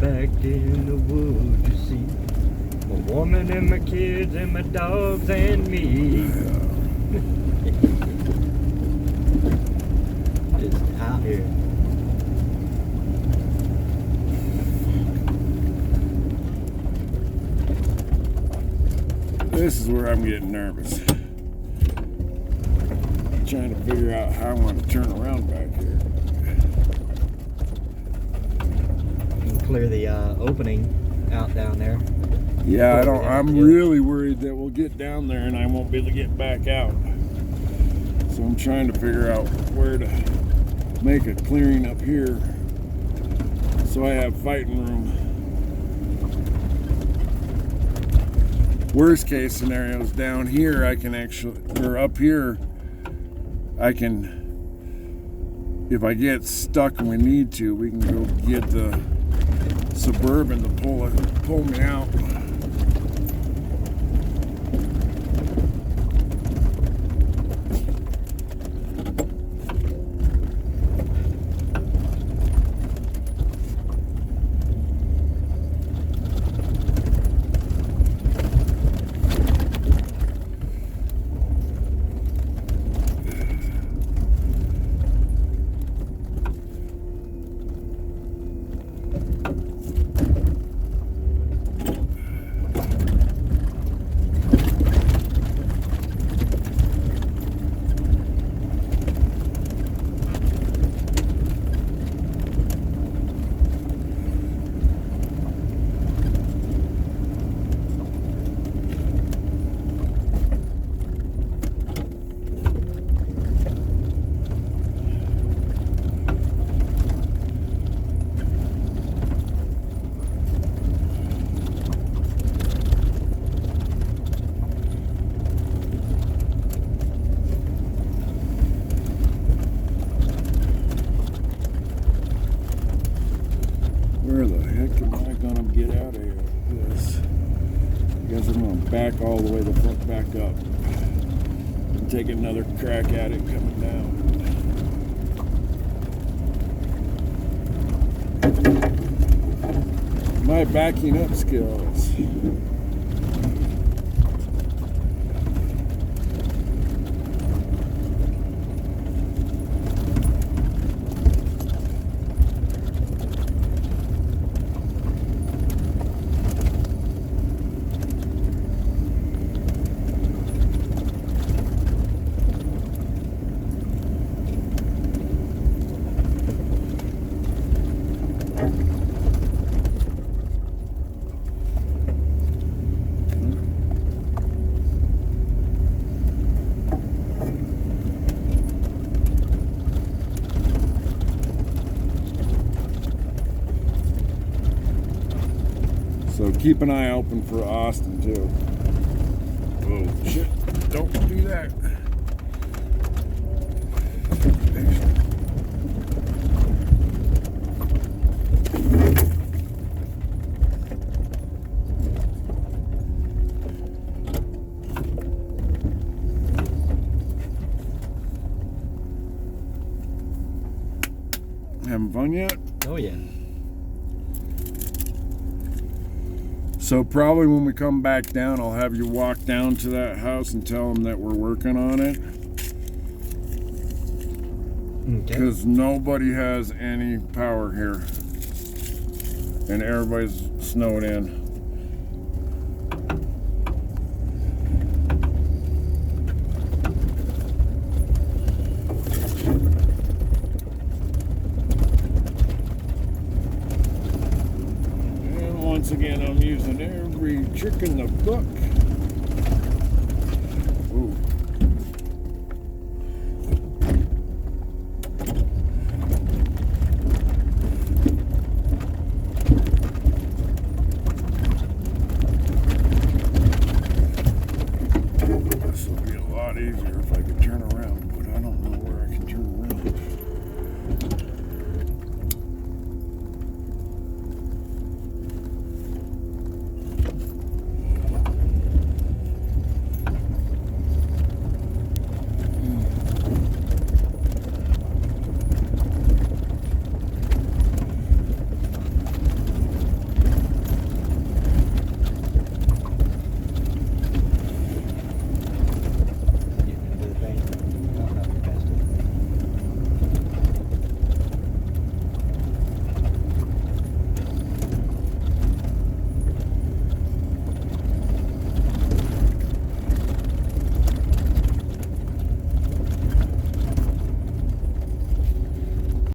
back in the woods, you see. My woman and my kids and my dogs and me. Just out here. This is where I'm getting nervous. Trying to figure out how I want to turn around back here. You can clear the opening out down there. Yeah, I'm really worried that we'll get down there and I won't be able to get back out. So I'm trying to figure out where to make a clearing up here so I have fighting room. Worst case scenario is down here I can actually, or up here, I can, if I get stuck and we need to, we can go get the Suburban to pull me out. Where the heck am I gonna get out of this? I guess I'm gonna back all the way the fuck back up and take another crack at it coming down. My backing up skills. So keep an eye open for Austin too. Oh shit, don't do that. Having fun yet? Oh yeah. So probably when we come back down, I'll have you walk down to that house and tell them that we're working on it. Because nobody has any power here. And everybody's snowed in. Once again, I'm using every trick in the book. Ooh. This will be a lot easier if I could turn around, but I don't know where I can turn